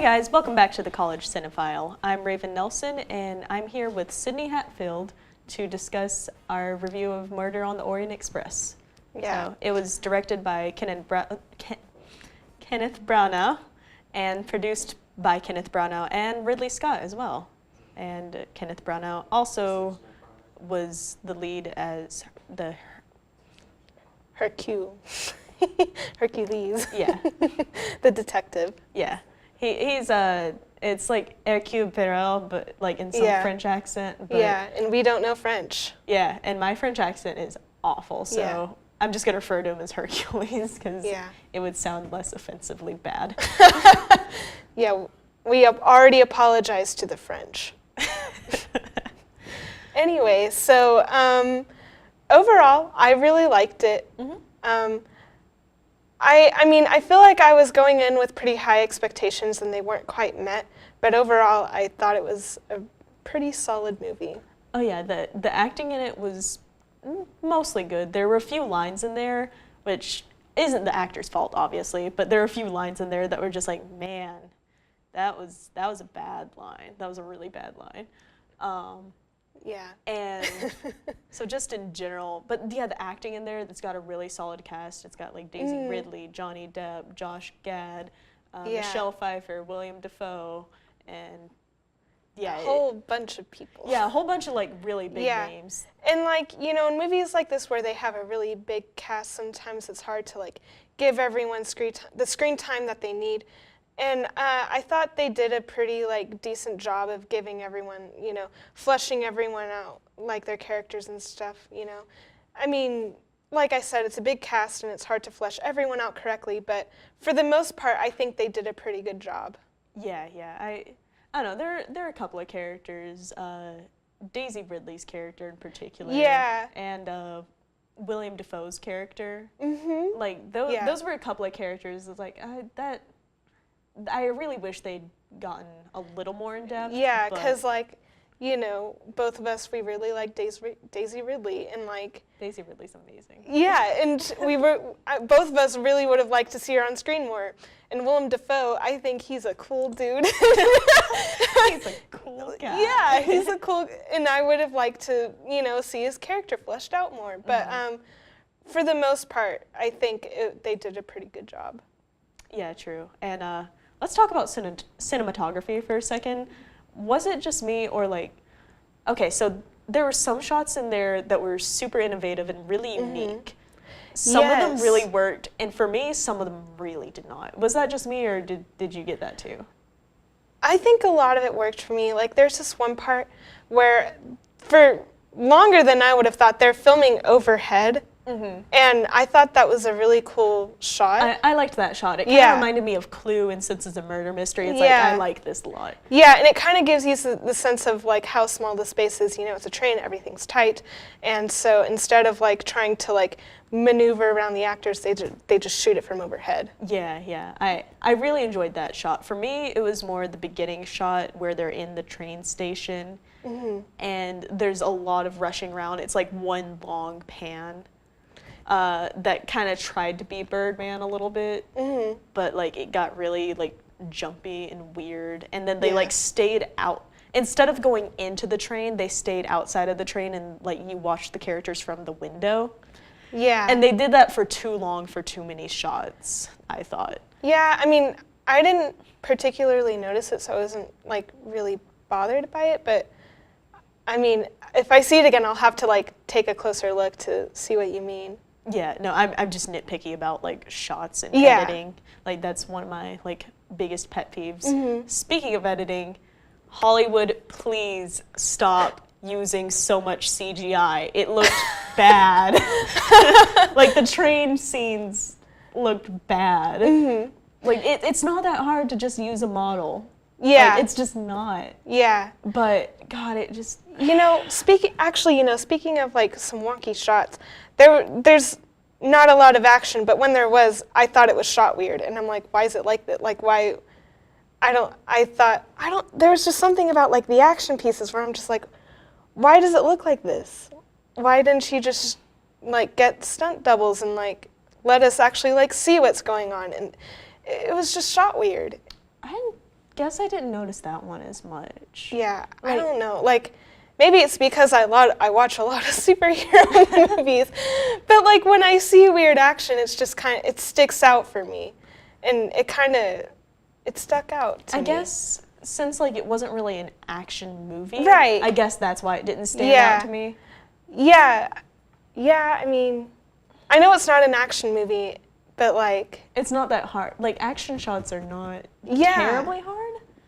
Hey guys, welcome back to the College Cinephile. I'm Raven Nelson, and I'm here with Sydney Hatfield to discuss our review of Murder on the Orient Express. Yeah. So, it was directed by Kenneth Branagh and produced by Kenneth Branagh and Ridley Scott as well. And Kenneth Branagh also was the lead as the Hercules. Yeah. The detective. Yeah. He's it's like Hercule Poirot, but like in some French accent. But yeah, and we don't know French. Yeah, and my French accent is awful, so I'm just gonna refer to him as Hercules because it would sound less offensively bad. Yeah, we have already apologized to the French. Anyway, so overall, I really liked it. Mm-hmm. I mean, I feel like I was going in with pretty high expectations and they weren't quite met, but overall, I thought it was a pretty solid movie. Oh yeah, the acting in it was mostly good. There were a few lines in there, which isn't the actor's fault, obviously, but there are a few lines in there that were just like, man, that was a bad line. That was a really bad line. Yeah. And so just in general, but yeah, the acting in there, it's got a really solid cast. It's got like Daisy Ridley, Johnny Depp, Josh Gad, Michelle Pfeiffer, William Dafoe, and a whole bunch of people. Yeah, a whole bunch of like really big names. And like, you know, in movies like this where they have a really big cast, sometimes it's hard to like give everyone the screen time that they need. And I thought they did a pretty like decent job of giving everyone, you know, fleshing everyone out, like their characters and stuff, you know. I mean, like I said, it's a big cast and it's hard to flesh everyone out correctly, but for the most part, I think they did a pretty good job. Yeah, I don't know, there are a couple of characters, Daisy Ridley's character in particular. Yeah. And William Dafoe's character. Mm-hmm. Like, those were a couple of characters. It's like, I really wish they'd gotten a little more in depth. Yeah, because like, you know, both of us, we really like Daisy Ridley, and like Daisy Ridley's amazing. Yeah, and both of us really would have liked to see her on screen more. And Willem Dafoe, I think he's a cool dude. He's a cool guy. Yeah, he's a cool, and I would have liked to, you know, see his character fleshed out more. But for the most part, I think they did a pretty good job. Yeah, true. And let's talk about cinematography for a second. Was it just me or like, okay, so there were some shots in there that were super innovative and really unique. Some of them really worked, and for me, some of them really did not. Was that just me, or did you get that too? I think a lot of it worked for me. Like, there's this one part where, for longer than I would have thought, they're filming overhead. Mm-hmm. And I thought that was a really cool shot. I liked that shot. It kind of reminded me of Clue, and since it's a murder mystery, it's like, I like this a lot. Yeah, and it kind of gives you the sense of like how small the space is. You know, it's a train, everything's tight. And so instead of like trying to like maneuver around the actors, they just shoot it from overhead. Yeah. I really enjoyed that shot. For me, it was more the beginning shot where they're in the train station, and there's a lot of rushing around. It's like one long pan. That kind of tried to be Birdman a little bit, but like it got really like jumpy and weird, and then they like stayed out. Instead of going into the train, they stayed outside of the train, and like you watched the characters from the window. Yeah. And they did that for too long, for too many shots, I thought. Yeah, I mean, I didn't particularly notice it, so I wasn't like really bothered by it, but I mean, if I see it again, I'll have to like take a closer look to see what you mean. Yeah, no, I'm just nitpicky about like shots and editing. Like that's one of my like biggest pet peeves. Speaking of editing, Hollywood, please stop using so much CGI. It looked bad. Like the train scenes looked bad. Like it's not that hard to just use a model. Yeah. Like, it's just not. Yeah. But God, it just. You know, speaking of like some wonky shots, there's not a lot of action, but when there was, I thought it was shot weird, and I'm like, why is it like that? Like, why? There was just something about like the action pieces where I'm just like, why does it look like this? Why didn't she just like get stunt doubles and like let us actually like see what's going on? And it was just shot weird. guess I didn't notice that one as much. Yeah, Like- I don't know. Like, maybe it's because I watch a lot of superhero movies, but like when I see weird action, it's just it sticks out for me, and it stuck out to I me. guess since like it wasn't really an action movie, Right. I guess that's why it didn't stand Yeah. out to me. Yeah, I mean, I know it's not an action movie, but like, It's not that hard. Like action shots are not Yeah. terribly hard.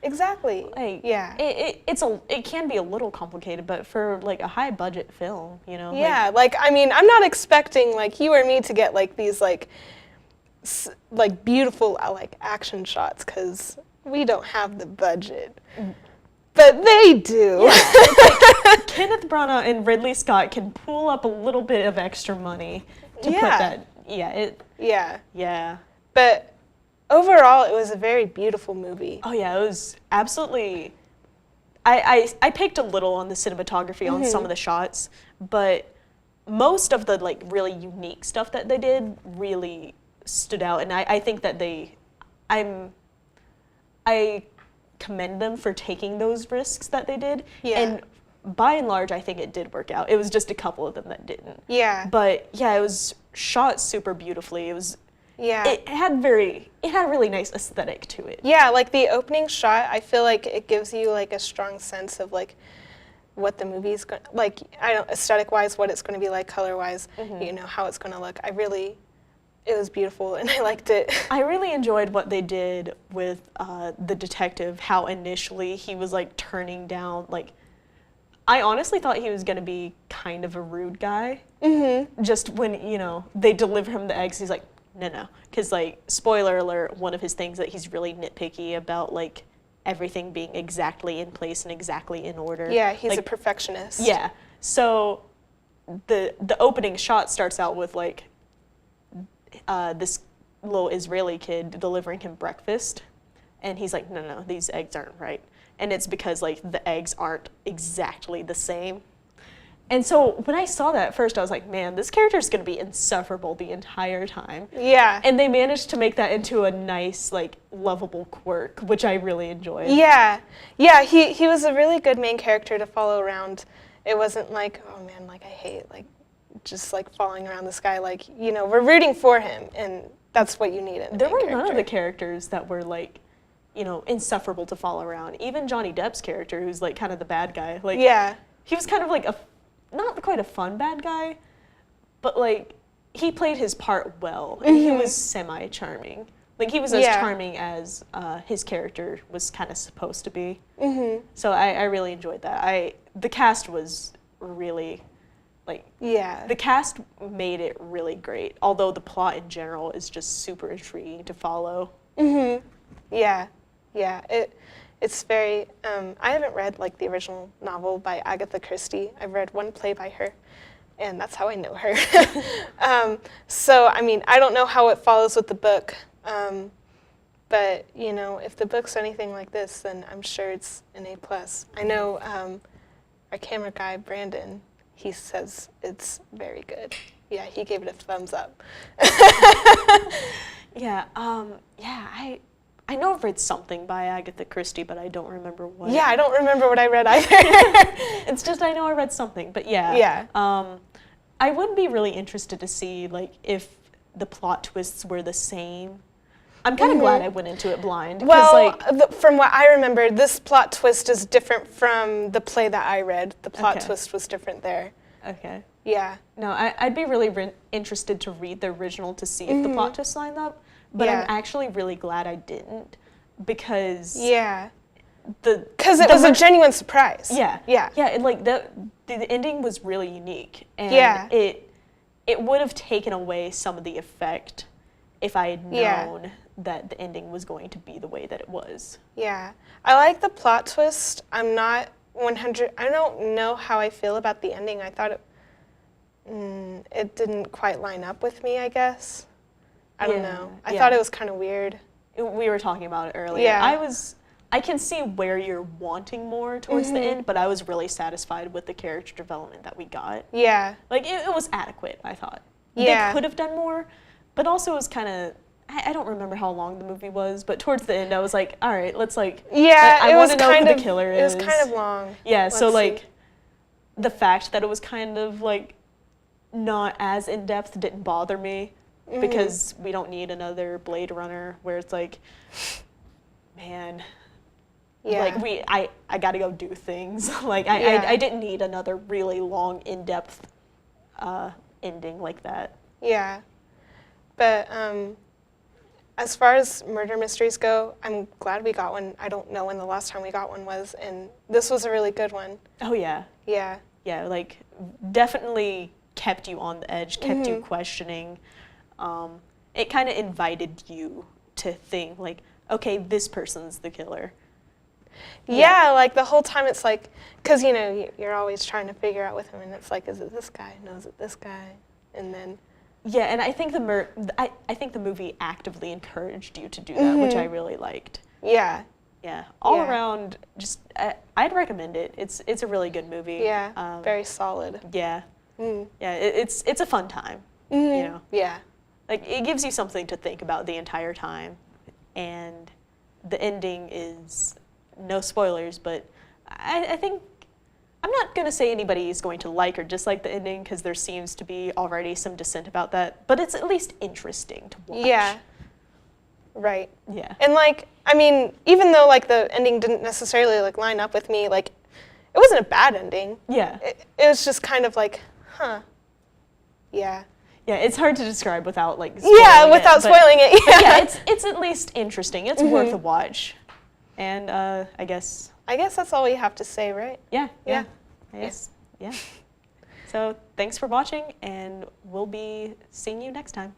exactly. Like Yeah. it can be a little complicated, but for like a high budget film, you know. Yeah, like, I mean, I'm not expecting like you or me to get like these like beautiful like action shots because we don't have the budget, but they do. Like, Kenneth Branagh and Ridley Scott can pull up a little bit of extra money to put Yeah. that. Yeah. Yeah. But overall, it was a very beautiful movie. Oh yeah, it was absolutely. I picked a little on the cinematography on some of the shots, but most of the like really unique stuff that they did really stood out, and I think that I commend them for taking those risks that they did. Yeah. And by and large, I think it did work out. It was just a couple of them that didn't. Yeah. But yeah, it was shot super beautifully. It was. Yeah. It had a really nice aesthetic to it. Yeah, like the opening shot, I feel like it gives you like a strong sense of like what the movie's going, like, I don't, aesthetic wise, what it's going to be like, color wise, you know, how it's going to look. It was beautiful and I liked it. I really enjoyed what they did with the detective, how initially he was like turning down, like, I honestly thought he was going to be kind of a rude guy. Just when, you know, they deliver him the eggs, he's like, no. Because, like, spoiler alert, one of his things that he's really nitpicky about, like, everything being exactly in place and exactly in order. Yeah, he's like, a perfectionist. Yeah. So the opening shot starts out with, like, this little Israeli kid delivering him breakfast. And he's like, no, these eggs aren't right. And it's because, like, the eggs aren't exactly the same. And so when I saw that at first, I was like, man, this character's going to be insufferable the entire time. Yeah. And they managed to make that into a nice, like, lovable quirk, which I really enjoyed. Yeah, he was a really good main character to follow around. It wasn't like, oh man, like I hate, like, just like following around this guy. Like, you know, we're rooting for him, and that's what you need in a There main were character. none of the characters that were, like, you know, insufferable to follow around. Even Johnny Depp's character, who's, like, kind of the bad guy. Like, Yeah. he was kind of like not quite a fun bad guy, but, like, he played his part well, and he was semi-charming. Like, he was as charming as his character was kind of supposed to be. So I really enjoyed that. The cast was really, like, Yeah. the cast made it really great, although the plot in general is just super intriguing to follow. Yeah. It's very, I haven't read like the original novel by Agatha Christie. I've read one play by her, and that's how I know her. So, I mean, I don't know how it follows with the book, but, you know, if the book's anything like this, then I'm sure it's an A+. I know our camera guy, Brandon, he says it's very good. Yeah, he gave it a thumbs up. I know I've read something by Agatha Christie, but I don't remember what. Yeah, I don't remember what I read either. It's just I know I read something, but yeah. Yeah. I would be really interested to see, like, if the plot twists were the same. I'm kind of glad I went into it blind. Well, like, from what I remember, this plot twist is different from the play that I read. The plot twist was different there. okay. Yeah. No, I'd be really interested to read the original to see if the plot twists lined up, but Yeah. I'm actually really glad I didn't, because Yeah. because it was a genuine surprise. Yeah. Yeah. Yeah, and like the ending was really unique, and Yeah. it would have taken away some of the effect if I had Yeah. known that the ending was going to be the way that it was. Yeah. I like the plot twist. I'm not 100. I don't know how I feel about the ending. I thought it didn't quite line up with me, I guess. I don't know. I thought it was kind of weird. We were talking about it earlier. Yeah. I can see where you're wanting more towards the end, but I was really satisfied with the character development that we got. Yeah. Like, it was adequate, I thought. Yeah. They could have done more, but also it was kind of, I don't remember how long the movie was, but towards the end I was like, all right, let's like, Yeah, I want to know who the killer is. It was kind of long. Yeah, so Let's like see. the fact that it was kind of like not as in depth didn't bother me because we don't need another Blade Runner where it's like, man, Yeah. like I got to go do things. Like Yeah. I didn't need another really long in depth ending like that. Yeah. But as far as murder mysteries go, I'm glad we got one. I don't know when the last time we got one was, and this was a really good one. Oh yeah. Yeah. Yeah, like definitely kept you on the edge, kept you questioning. It kind of invited you to think like, okay, this person's the killer. Yeah, like the whole time it's like, because you know, you're always trying to figure out with him, and it's like, is it this guy? No, is it this guy? And then. Yeah, and I think I think the movie actively encouraged you to do that, which I really liked. Yeah. Yeah, all Yeah. around, just I'd recommend it. It's a really good movie. Yeah. Very solid. Yeah, Mm. yeah, it's a fun time. Mhm. You know, Yeah. like it gives you something to think about the entire time, and the ending is no spoilers, but I think I'm not gonna say anybody is going to like or dislike the ending because there seems to be already some dissent about that, but it's at least interesting to watch. Yeah. Right. Yeah. And like, I mean, even though like the ending didn't necessarily like line up with me, like it wasn't a bad ending. Yeah. It was just kind of like, huh. Yeah. Yeah, it's hard to describe without like Yeah, spoiling without it, but- spoiling it. but Yeah. yeah, it's at least interesting. It's worth a watch. And I guess that's all we have to say, right? yeah. Yeah. I guess yeah. So thanks for watching, and we'll be seeing you next time.